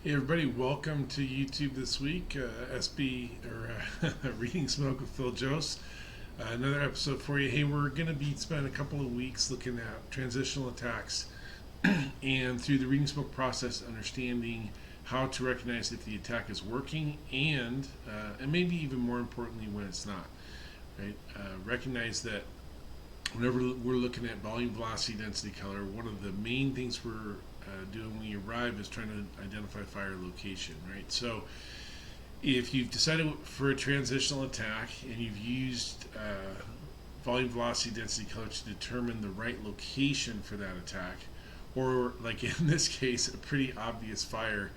Hey everybody, welcome to YouTube this week. SB or Reading Smoke with Phil Jost. Another episode for you. Hey, we're going to be spending a couple of weeks looking at transitional attacks and through the reading smoke process, understanding how to recognize if the attack is working and maybe even more importantly when it's not. Right? Recognize that whenever we're looking at volume, velocity, density, color, one of the main things we're doing when you arrive is trying to identify fire location, right? So if you've decided for a transitional attack and you've used volume, velocity, density, color to determine the right location for that attack, or like in this case, a pretty obvious fire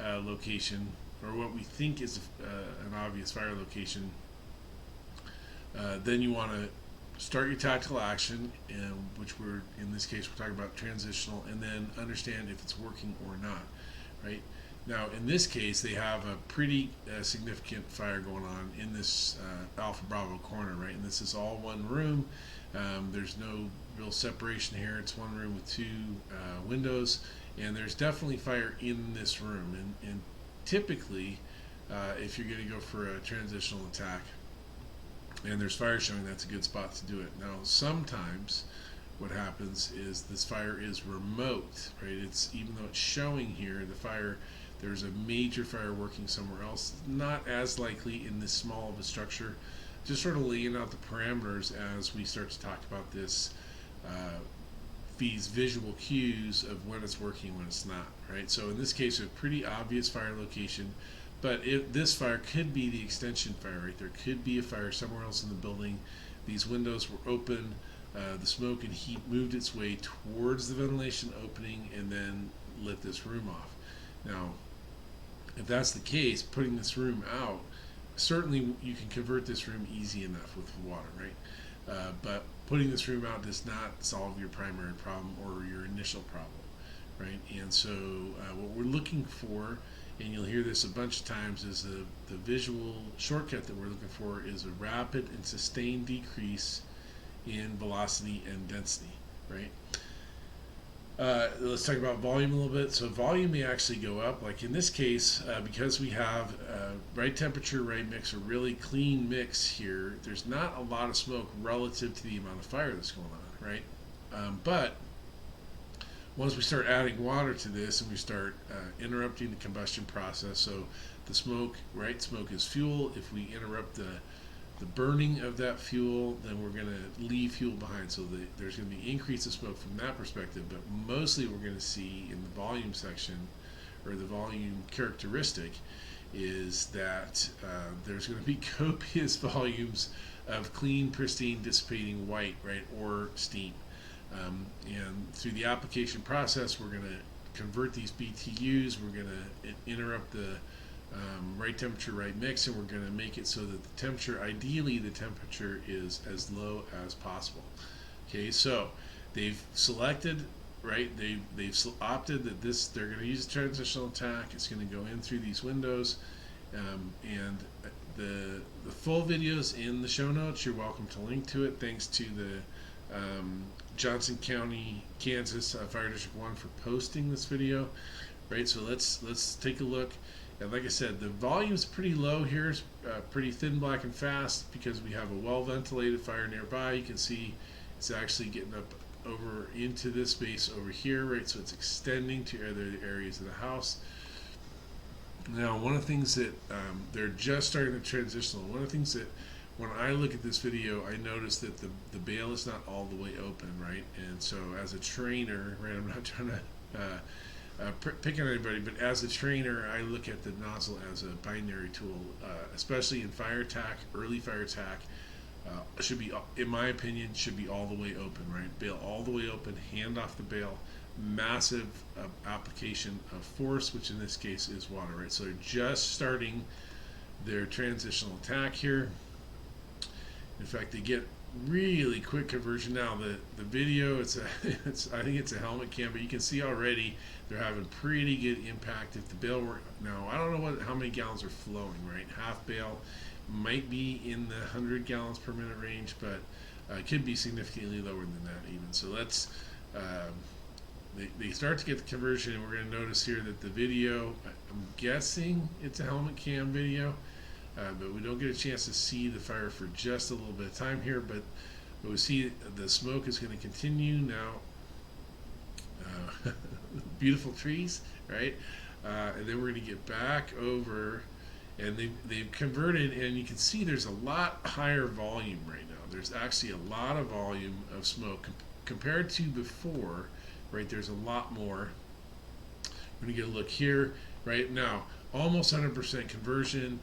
location, or what we think is an obvious fire location, then you want to start your tactical action, which we're in this case we're talking about transitional, and then understand if it's working or not. Right now, in this case, they have a pretty significant fire going on in this Alpha Bravo corner, right? And this is all one room. There's no real separation here. It's one room with two windows, and there's definitely fire in this room. And typically, if you're going to go for a transitional attack, and there's fire showing, that's a good spot to do it. Now, sometimes what happens is this fire is remote, right? It's even though it's showing here, the fire, there's a major fire working somewhere else. Not as likely in this small of a structure. Just sort of laying out the parameters as we start to talk about this, these visual cues of when it's working, when it's not, right? So in this case, a pretty obvious fire location. But this fire could be the extension fire, right? There could be a fire somewhere else in the building. These windows were open. The smoke and heat moved its way towards the ventilation opening and then lit this room off. Now, if that's the case, putting this room out, certainly you can convert this room easy enough with water, right? But putting this room out does not solve your primary problem or your initial problem, right? And so what we're looking for, and you'll hear this a bunch of times, is the visual shortcut that we're looking for is a rapid and sustained decrease in velocity and density, right? Let's talk about volume a little bit. So volume may actually go up, like in this case, because we have right temperature, right mix, a really clean mix here. There's not a lot of smoke relative to the amount of fire that's going on, right? But once we start adding water to this and we start interrupting the combustion process, so the smoke, right, smoke is fuel. If we interrupt the burning of that fuel, then we're going to leave fuel behind. So there's going to be increase of smoke from that perspective, but mostly we're going to see in the volume section, or the volume characteristic, is that there's going to be copious volumes of clean, pristine, dissipating white, right, or steam. And through the application process, we're going to convert these BTUs, we're going to interrupt the right temperature, right mix, and we're going to make it so that the temperature, ideally the temperature is as low as possible. Okay, so they've selected, right, they've opted that they're going to use a transitional attack. It's going to go in through these windows, and the full videos in the show notes. You're welcome to link to it. Thanks to the Johnson County, Kansas Fire District 1 for posting this video, right? So let's take a look. And like I said, the volume's pretty low here. It's pretty thin, black, and fast because we have a well-ventilated fire nearby. You can see it's actually getting up over into this space over here, right? So it's extending to other areas of the house. Now, one of the things that they're just starting the transitional. One of the things that when I look at this video, I notice that the bail is not all the way open, right? And so as a trainer, right, I'm not trying to pick on anybody, but as a trainer, I look at the nozzle as a binary tool, especially in fire attack, early fire attack. Should be, in my opinion, should be all the way open, right? Bail all the way open, hand off the bail, massive application of force, which in this case is water, right? So they're just starting their transitional attack here. In fact, they get really quick conversion. Now the video, I think it's a helmet cam, but you can see already they're having pretty good impact. If the bail were, now I don't know how many gallons are flowing, right? Half bail might be in the 100 gallons per minute range, but it could be significantly lower than that even. So let's they start to get the conversion, and we're going to notice here that the video, I'm guessing it's a helmet cam video, but we don't get a chance to see the fire for just a little bit of time here. But we see the smoke is going to continue now. Beautiful trees, right? And then we're going to get back over, and they've converted, and you can see there's a lot higher volume right now. There's actually a lot of volume of smoke compared to before, right? There's a lot more. We're going to get a look here right now. Almost 100% conversion.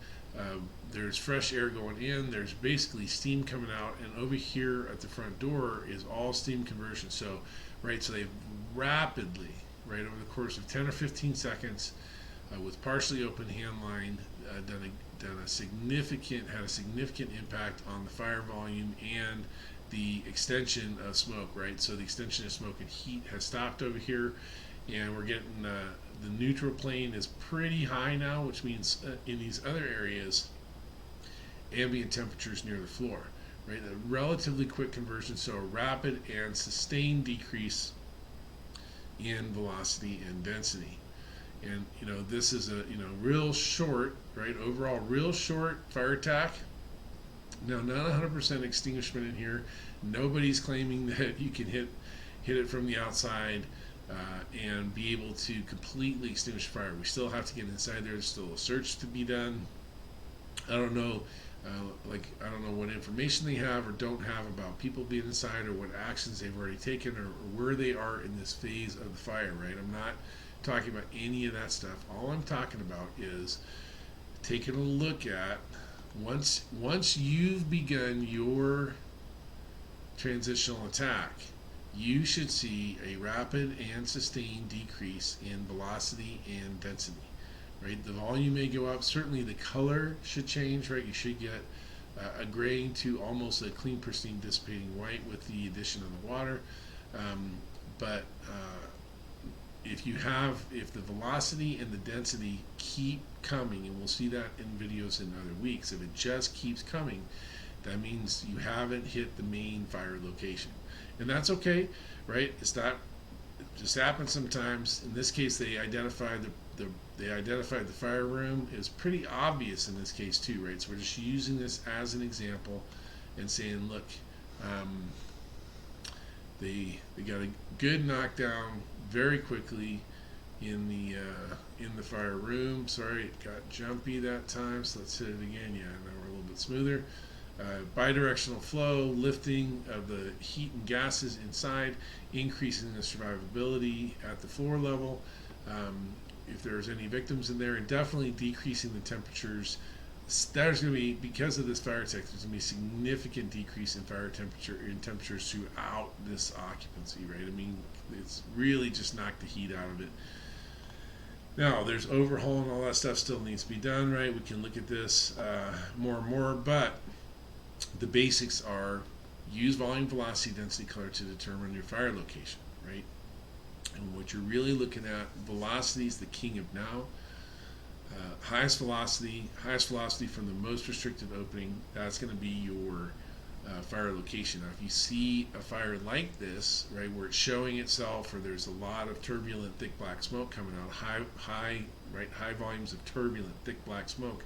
There's fresh air going in. There's basically steam coming out, and over here at the front door is all steam conversion. So, right, so they've rapidly, right, over the course of 10 or 15 seconds, with partially open hand line, had a significant impact on the fire volume and the extension of smoke, right? So the extension of smoke and heat has stopped over here, and we're getting the neutral plane is pretty high now, which means in these other areas, ambient temperatures near the floor, right? A relatively quick conversion, so a rapid and sustained decrease in velocity and density. And this is a real short, right? Overall, real short fire attack. Now, not 100% extinguishment in here. Nobody's claiming that you can hit it from the outside and be able to completely extinguish fire. We still have to get inside there. There's still a search to be done. I don't know, I don't know what information they have or don't have about people being inside, or what actions they've already taken, or where they are in this phase of the fire, right? I'm not talking about any of that stuff. All I'm talking about is taking a look at once you've begun your transitional attack, you should see a rapid and sustained decrease in velocity and density, right? The volume may go up. Certainly the color should change, right? You should get a graying to almost a clean, pristine, dissipating white with the addition of the water. But if the velocity and the density keep coming, and we'll see that in videos in other weeks, if it just keeps coming, that means you haven't hit the main fire location. And that's okay, right? It just happens sometimes. In this case, they identified the fire room. Is pretty obvious in this case too, right? So we're just using this as an example and saying, look, they got a good knockdown very quickly in the fire room. Sorry, it got jumpy that time, so let's hit it again. Yeah, now we're a little bit smoother. Bidirectional flow, lifting of the heat and gases inside, increasing the survivability at the floor level. If there's any victims in there, and definitely decreasing the temperatures. There's going to be, because of this fire attack, there's going to be a significant decrease in temperatures throughout this occupancy, right? I mean, it's really just knocked the heat out of it. Now, there's overhaul and all that stuff still needs to be done, right? We can look at this more and more, but the basics are use volume, velocity, density, color to determine your fire location, right? And what you're really looking at, velocity is the king of now. Highest velocity from the most restricted opening, that's going to be your fire location. Now, if you see a fire like this, right, where it's showing itself, or there's a lot of turbulent, thick black smoke coming out, high volumes of turbulent, thick black smoke,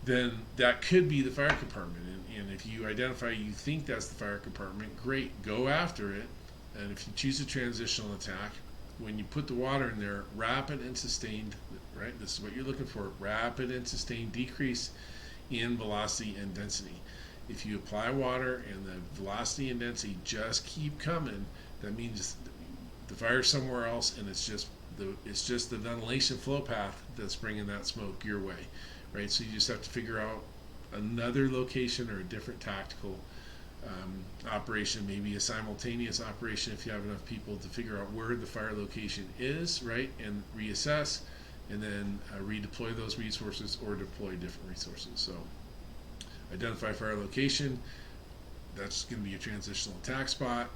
then that could be the fire compartment. And if you identify, you think that's the fire compartment, great, go after it. And if you choose a transitional attack, when you put the water in there, rapid and sustained, right? This is what you're looking for, rapid and sustained decrease in velocity and density. If you apply water and the velocity and density just keep coming, that means the fire's somewhere else, and it's just the ventilation flow path that's bringing that smoke your way, right? So you just have to figure out another location or a different tactical operation, maybe a simultaneous operation if you have enough people, to figure out where the fire location is, right, and reassess, and then redeploy those resources or deploy different resources. So identify fire location, that's going to be a transitional attack spot.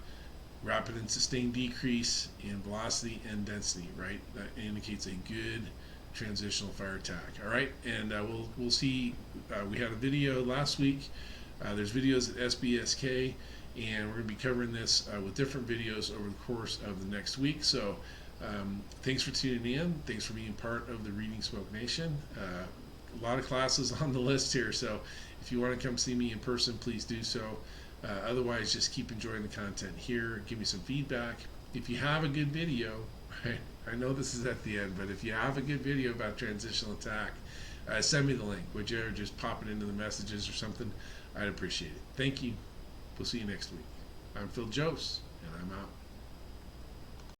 Rapid and sustained decrease in velocity and density, right? That indicates a good transitional fire attack. All right, and we'll see. We had a video last week. There's videos at SBSK, and we're going to be covering this with different videos over the course of the next week. So Thanks for tuning in. Thanks for being part of the Reading Smoke Nation. A lot of classes on the list here, so if you want to come see me in person, please do so. Otherwise, just keep enjoying the content here. Give me some feedback. If you have a good video, I know this is at the end, but if you have a good video about transitional attack, send me the link, would you? Or just pop it into the messages or something. I'd appreciate it. Thank you. We'll see you next week. I'm Phil Jose, and I'm out.